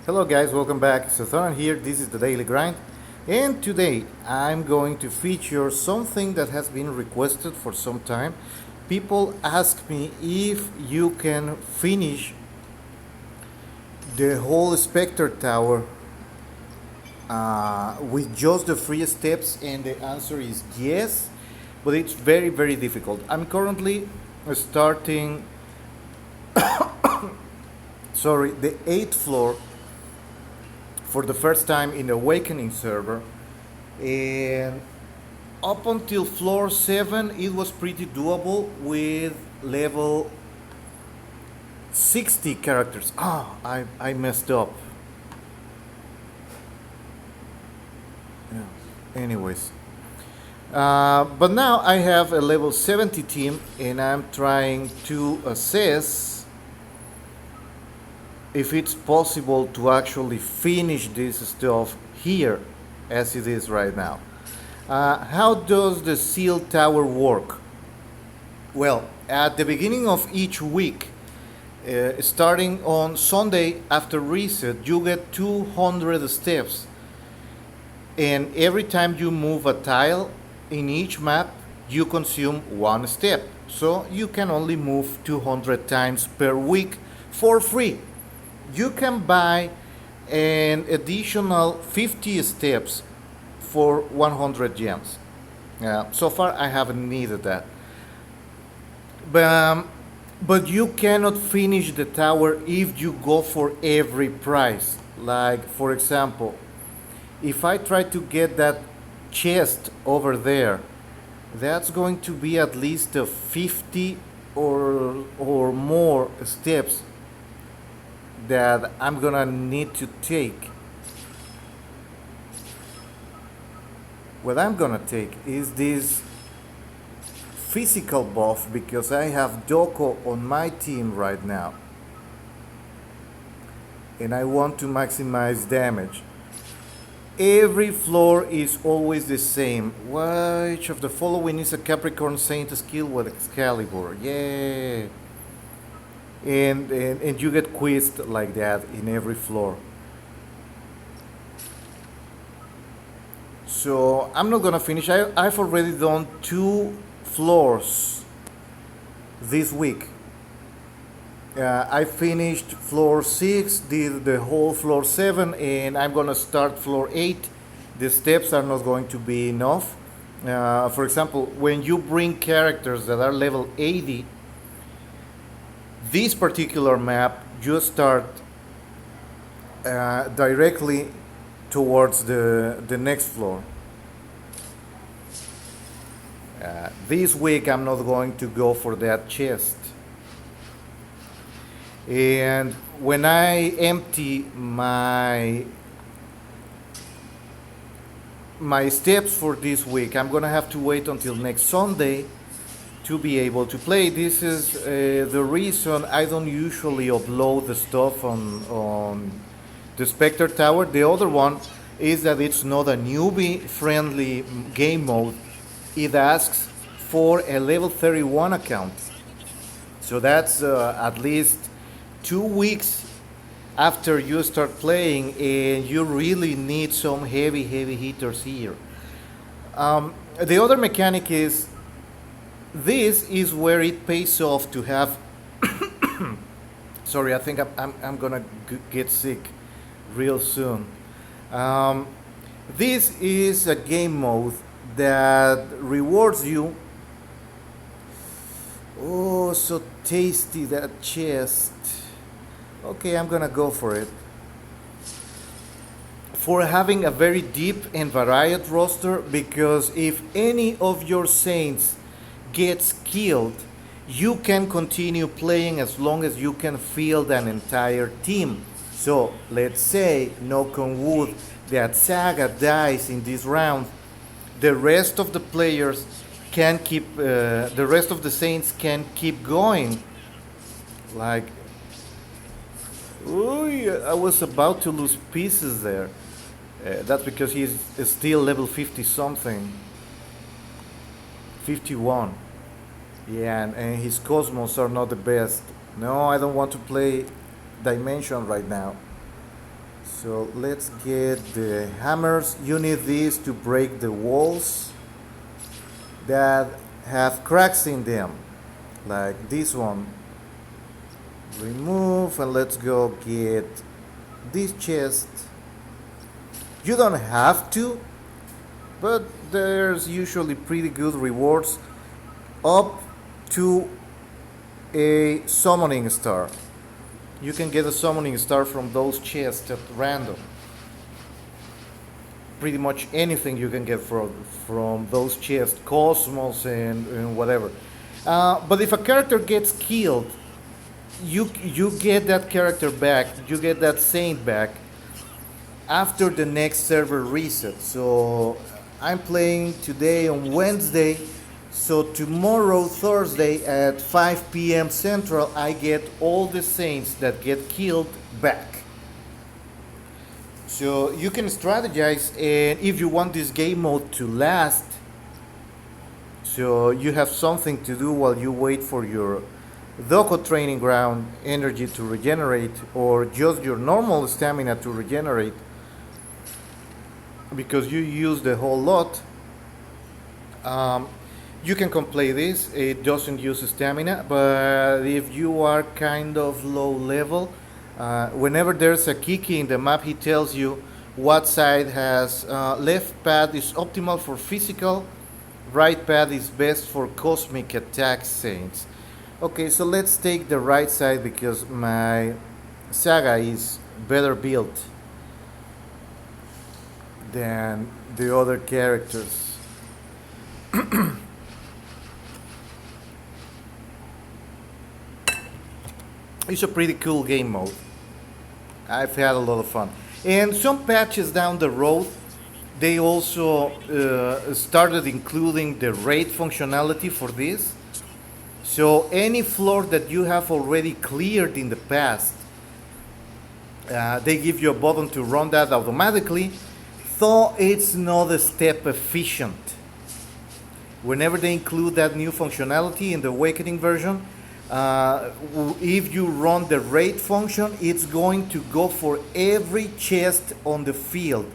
Hello guys, welcome back. Sotharan here, this is the Daily Grind, and today I'm going to feature something that has been requested for some time. People ask me if you can finish the whole Spectre Tower with just the free steps, and the answer is yes, but it's very difficult. I'm currently starting, the 8th floor for the first time in the Awakening server, and up until floor 7 it was pretty doable with level 60 characters. I messed up. Yeah. Anyways, but now I have a level 70 team, and I'm trying to assess if it's possible to actually finish this stuff here as it is right now. How does the Seal Tower work? Well, at the beginning of each week, starting on Sunday after reset, you get 200 steps. And every time you move a tile in each map, you consume one step. So you can only move 200 times per week for free. You can buy an additional 50 steps for 100 gems. So far, I haven't needed that. But you cannot finish the tower if you go for every price. Like, for example, if I try to get that chest over there, that's going to be at least 50 or more steps that I'm gonna need to take. What I'm gonna take is this physical buff, because I have Doko on my team right now, and I want to maximize damage. Every floor is always the same. Which of the following is a Capricorn Saint skill with Excalibur? Yeah. And you get quizzed like that in every floor. So I'm not gonna finish. I've already done 2 floors this week. I finished floor 6, did the whole floor 7, and I'm gonna start floor 8. The steps are not going to be enough. For example, when you bring characters that are level 80, this particular map, you start directly towards the next floor. This week I'm not going to go for that chest. And when I empty my steps for this week, I'm gonna have to wait until next Sunday to be able to play. This is the reason I don't usually upload the stuff on the Spectre Tower. The other one is that it's not a newbie friendly game mode. It asks for a level 31 account. So that's at least 2 weeks after you start playing, and you really need some heavy hitters here. The other mechanic is, this is where it pays off to have sorry, I think I'm gonna get sick real soon. This is a game mode that rewards you. Oh, so tasty, that chest. Okay, I'm gonna go for it. For having a very deep and varied roster, because if any of your saints gets killed, you can continue playing as long as you can field an entire team. So let's say, knock on wood, that Saga dies in this round, the rest of the players can keep, the rest of the saints can keep going. Like, ooh, I was about to lose pieces there. That's because he's still level 50 something. 51. Yeah, and his Cosmos are not the best. No, I don't want to play Dimension right now. So let's get the hammers. You need these to break the walls that have cracks in them, like this one. Remove, and let's go get this chest. You don't have to, but there's usually pretty good rewards up to a summoning star. You can get a summoning star from those chests at random. Pretty much anything you can get from those chests, cosmos and whatever. But if a character gets killed, you get that character back. You get that saint back after the next server reset. So I'm playing today on Wednesday. So tomorrow, Thursday at 5 p.m. Central, I get all the saints that get killed back. So you can strategize, and if you want this game mode to last, so you have something to do while you wait for your Doko training ground energy to regenerate, or just your normal stamina to regenerate, because you use the whole lot. You can play this. It doesn't use stamina, but if you are kind of low level, whenever there's a Kiki in the map, he tells you what side has left pad is optimal for physical, right pad is best for cosmic attack saints. Okay, so let's take the right side because my Saga is better built than the other characters. It's a pretty cool game mode. I've had a lot of fun. And some patches down the road, they also started including the raid functionality for this. So any floor that you have already cleared in the past, they give you a button to run that automatically, though it's not a step efficient. Whenever they include that new functionality in the Awakening version, if you run the raid function, it's going to go for every chest on the field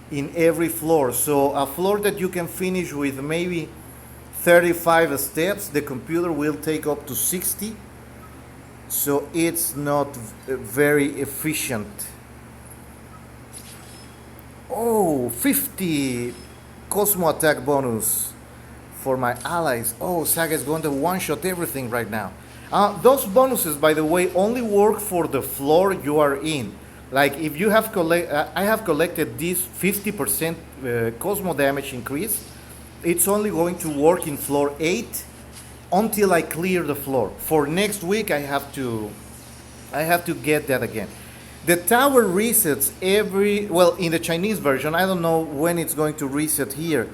in every floor. So a floor that you can finish with maybe 35 steps, the computer will take up to 60. So it's not very efficient. Oh, 50 Cosmo attack bonus for my allies. Oh, Saga is going to one-shot everything right now. Those bonuses, by the way, only work for the floor you are in. Like if you have I have collected this 50% Cosmo damage increase. It's only going to work in floor 8 until I clear the floor. For next week, I have to get that again. The tower resets in the Chinese version. I don't know when it's going to reset here.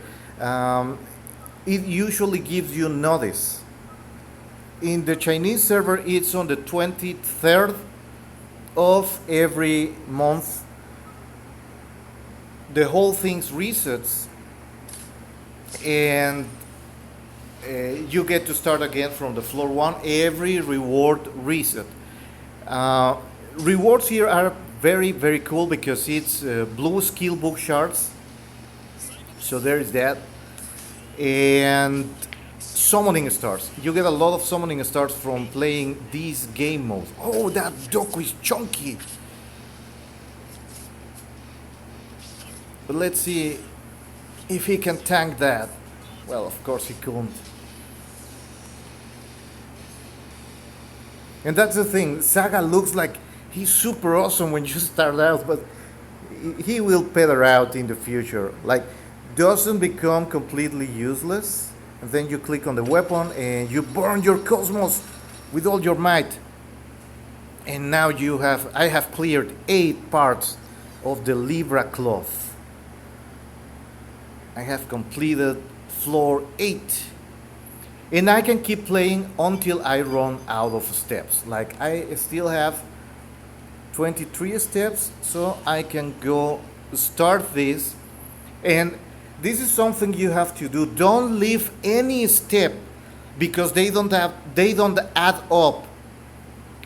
It usually gives you notice. In the Chinese server, it's on the 23rd of every month. The whole thing resets, and you get to start again from the floor 1 every reward reset. Rewards here are very, very cool because it's blue skill book shards. So there is that. And summoning stars. You get a lot of summoning stars from playing these game modes. Oh, that Doku is chunky. But let's see if he can tank that. Well, of course he couldn't. And that's the thing. Saga looks like he's super awesome when you start out, but he will peter out in the future. Like, doesn't become completely useless. And then you click on the weapon and you burn your cosmos with all your might. And now I have cleared 8 parts of the Libra cloth. I have completed floor 8. And I can keep playing until I run out of steps. Like I still have 23 steps, so I can go start this. And this is something you have to do. Don't leave any step because they don't add up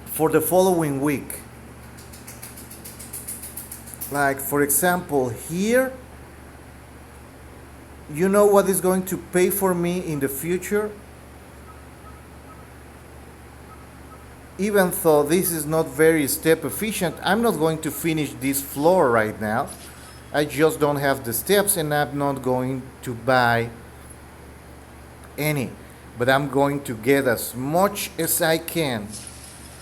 for the following week. Like, for example, here, you know what is going to pay for me in the future? Even though this is not very step efficient, I'm not going to finish this floor right now. I just don't have the steps and I'm not going to buy any. But I'm going to get as much as I can.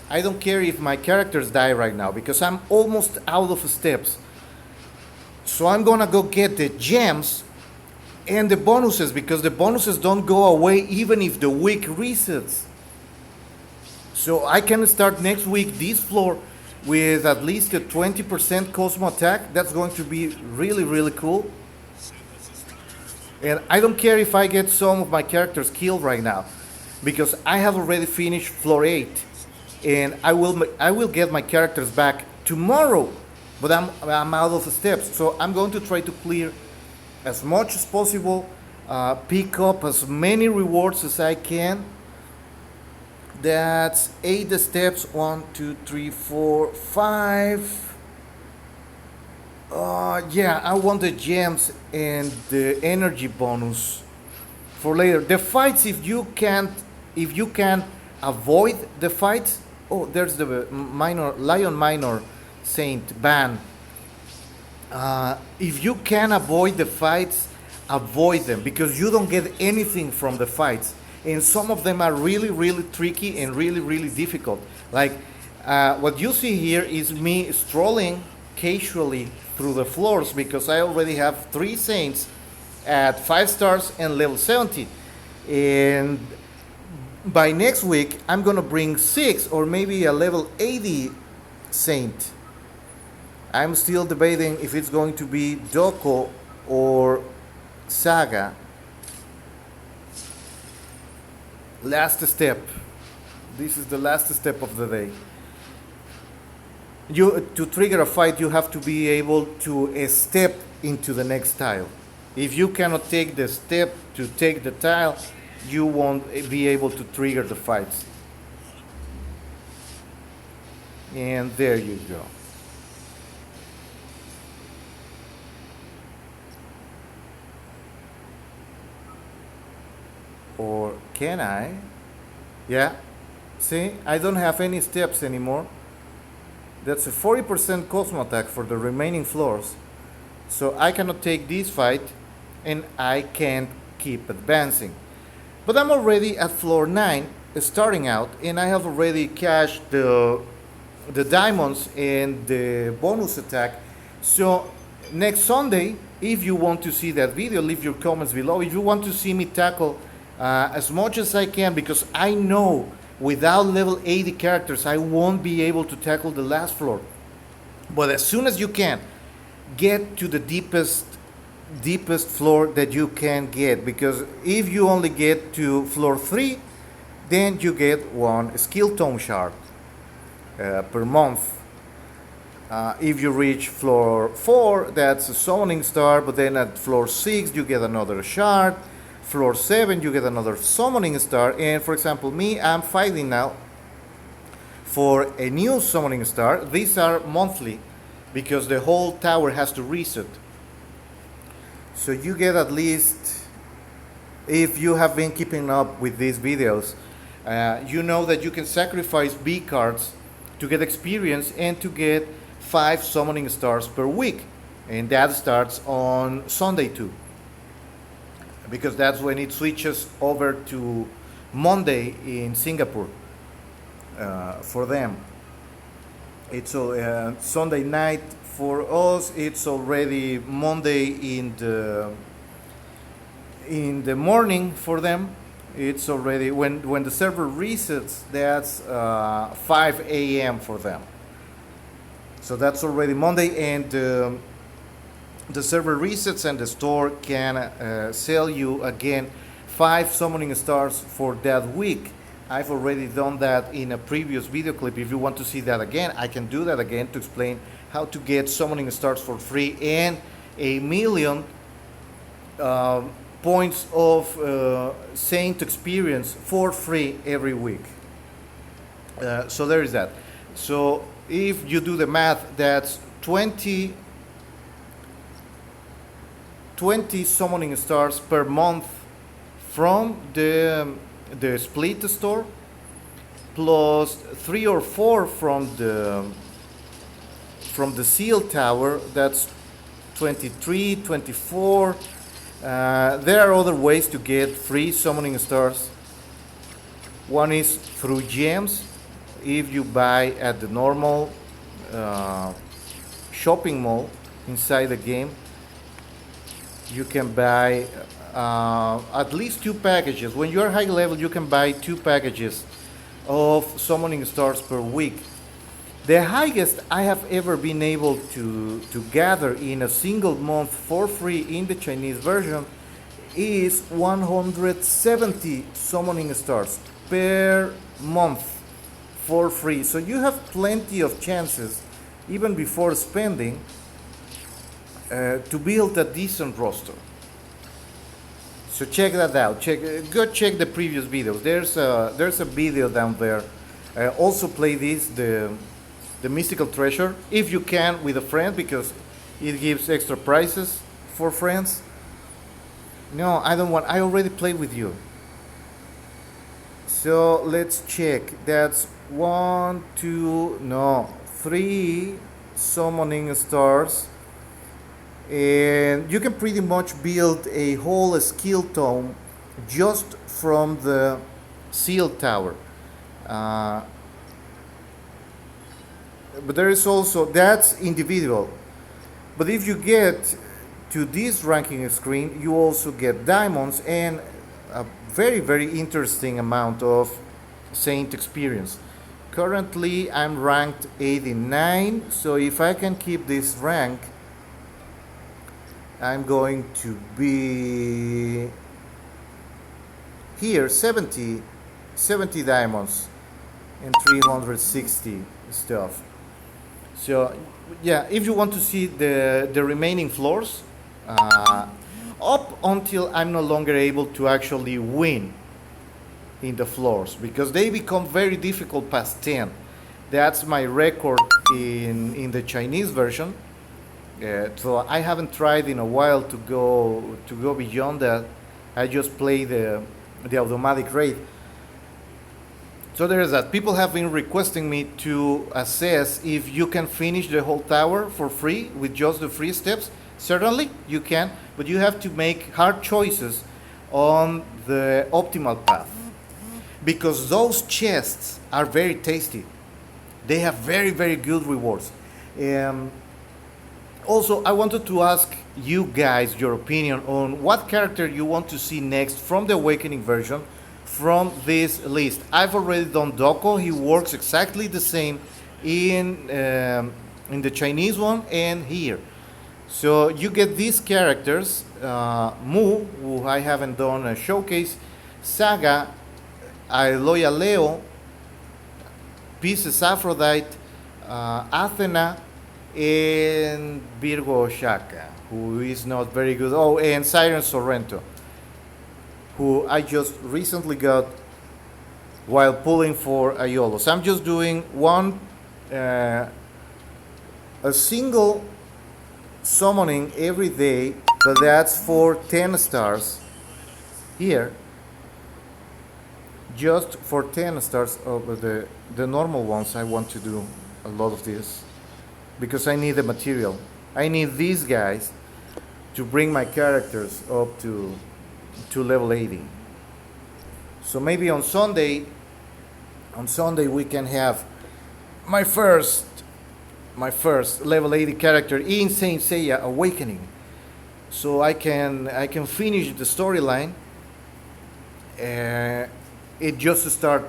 I don't care if my characters die right now because I'm almost out of steps. So I'm gonna go get the gems and the bonuses because the bonuses don't go away even if the week resets. So I can start next week this floor with at least a 20% Cosmo attack. That's going to be really, really cool. And I don't care if I get some of my characters killed right now because I have already finished floor 8 and I will get my characters back tomorrow, but I'm out of steps. So I'm going to try to clear as much as possible, pick up as many rewards as I can. That's 8 steps. 1, 2, 3, 4, 5. Yeah, I want the gems and the energy bonus for later. The fights, if you can avoid the fights. Oh, there's the Lion Minor Saint ban. If you can avoid the fights, avoid them because you don't get anything from the fights. And some of them are really, really tricky and really, really difficult. Like what you see here is me strolling casually through the floors because I already have 3 saints at 5 stars and level 70. And by next week, I'm gonna bring 6 or maybe a level 80 saint. I'm still debating if it's going to be Doko or Saga. Last step. This is the last step of the day. To trigger a fight, you have to be able to step into the next tile. If you cannot take the step to take the tile, you won't be able to trigger the fights. And there you go. Or can I? Yeah. See, I don't have any steps anymore. That's a 40% Cosmo attack for the remaining floors. So I cannot take this fight and I can't keep advancing. But I'm already at floor 9 starting out and I have already cashed the diamonds and the bonus attack. So next Sunday, if you want to see that video, leave your comments below. If you want to see me tackle as much as I can, because I know without level 80 characters I won't be able to tackle the last floor. But as soon as you can, get to the deepest floor that you can get, because if you only get to floor 3, then you get 1 skill tome shard per month. If you reach floor 4, that's a summoning star, but then at floor 6 you get another shard. Floor 7 you get another summoning star, and for example me, I'm fighting now for a new summoning star. These are monthly because the whole tower has to reset. So you get at least, if you have been keeping up with these videos, you know that you can sacrifice B cards to get experience and to get 5 summoning stars per week, and that starts on Sunday too, because that's when it switches over to Monday in Singapore for them. It's Sunday night for us. It's already Monday in the morning for them. It's already when the server resets. That's 5 a.m. for them. So that's already Monday, and the server resets and the store can sell you again 5 summoning stars for that week. I've already done that in a previous video clip. If you want to see that again, I can do that again to explain how to get summoning stars for free and 1,000,000 points of Saint experience for free every week. So there is that. So if you do the math, that's 20 20 summoning stars per month from the split store, plus 3 or 4 from the seal tower. That's 23, 24. There are other ways to get free summoning stars. One is through gems. If you buy at the normal shopping mall inside the game, you can buy at least 2 packages. When you're high level, you can buy 2 packages of summoning stars per week. The highest I have ever been able to gather in a single month for free in the Chinese version is 170 summoning stars per month for free. So you have plenty of chances, even before spending, to build a decent roster. So check that out. Go check the previous videos. There's a video down there. Also play the mystical treasure if you can with a friend, because it gives extra prizes for friends. No, I don't want. I already played with you. So let's check. That's 1, 2, no, 3 summoning stars. And you can pretty much build a whole skill tome just from the seal tower. But there is also, that's individual. But if you get to this ranking screen, you also get diamonds and a very, very interesting amount of Saint experience. Currently, I'm ranked 89, so if I can keep this rank, I'm going to be here 70 diamonds and 360 stuff. So yeah, if you want to see the remaining floors, up until I'm no longer able to actually win in the floors, because they become very difficult past 10. That's my record in the Chinese version. So I haven't tried in a while to go beyond that. I just play the automatic raid. So there is that. People have been requesting me to assess if you can finish the whole tower for free with just the free steps. Certainly you can, but you have to make hard choices on the optimal path, because those chests are very tasty. They have very, very good rewards. Also, I wanted to ask you guys your opinion on what character you want to see next from the Awakening version from this list. I've already done Doko. He works exactly the same in the Chinese one and here. So you get these characters, Mu, who I haven't done a showcase, Saga, Aloya Leo, Pieces Aphrodite, Athena, and Virgo Shaka, who is not very good. Oh, and Siren Sorrento, who I just recently got while pulling for Aiolo. So I'm just doing a single summoning every day, but that's for 10 stars here. Just for 10 stars over the normal ones. I want to do a lot of this because I need the material. I need these guys to bring my characters up to level 80. So maybe on Sunday we can have my first level 80 character in Saint Seiya Awakening, so I can finish the storyline. It just start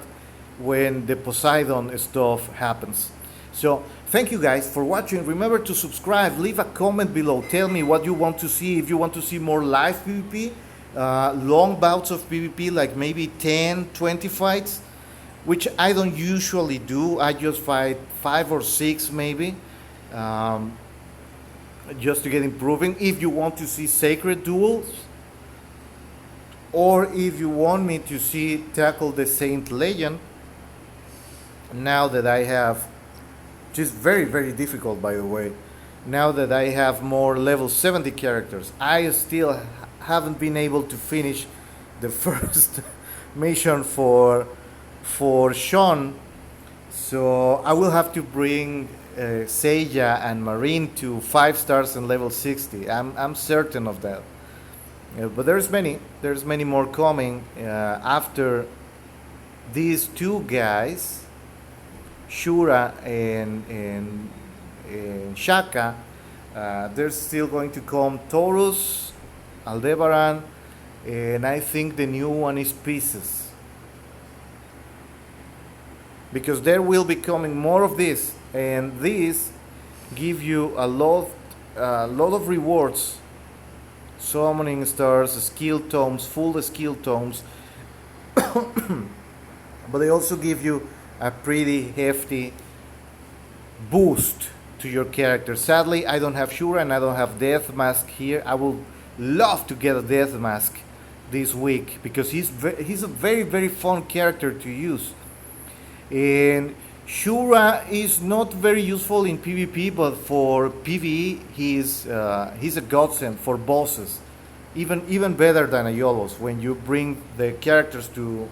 when the Poseidon stuff happens. So thank you guys for watching. Remember to subscribe, leave a comment below, tell me what you want to see. If you want to see more live PvP, long bouts of PvP, like maybe 10-20 fights, which I don't usually do. I just fight 5 or 6 maybe, just to get improving. If you want to see sacred duels, or if you want me to tackle the Saint Legend, now that I have, which is very, very difficult, by the way, now that I have more level 70 characters. I still haven't been able to finish the first mission for Sean, so I will have to bring Seiya and Marine to 5 stars and level 60. I'm certain of that. But there's many more coming after these two guys, Shura and Shaka. There's still going to come Taurus, Aldebaran, and I think the new one is Pieces. Because there will be coming more of this, and these give you a lot of rewards: summoning stars, skill tomes, full skill tomes, but they also give you a pretty hefty boost to your character. Sadly, I don't have Shura and I don't have Death Mask here. I would love to get a Death Mask this week because he's a very fun character to use. And Shura is not very useful in PvP, but for PvE he's a godsend for bosses. Even better than Aiolos when you bring the characters to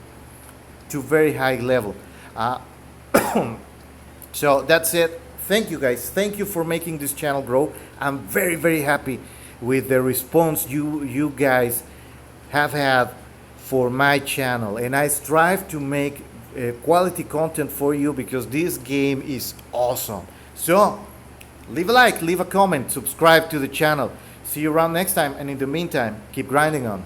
very high level. So that's it. Thank you guys. Thank you for making this channel grow. I'm very happy with the response you guys have had for my channel, and I strive to make quality content for you because this game is awesome. So leave a like, leave a comment, subscribe to the channel. See you around next time, and in the meantime, keep grinding on.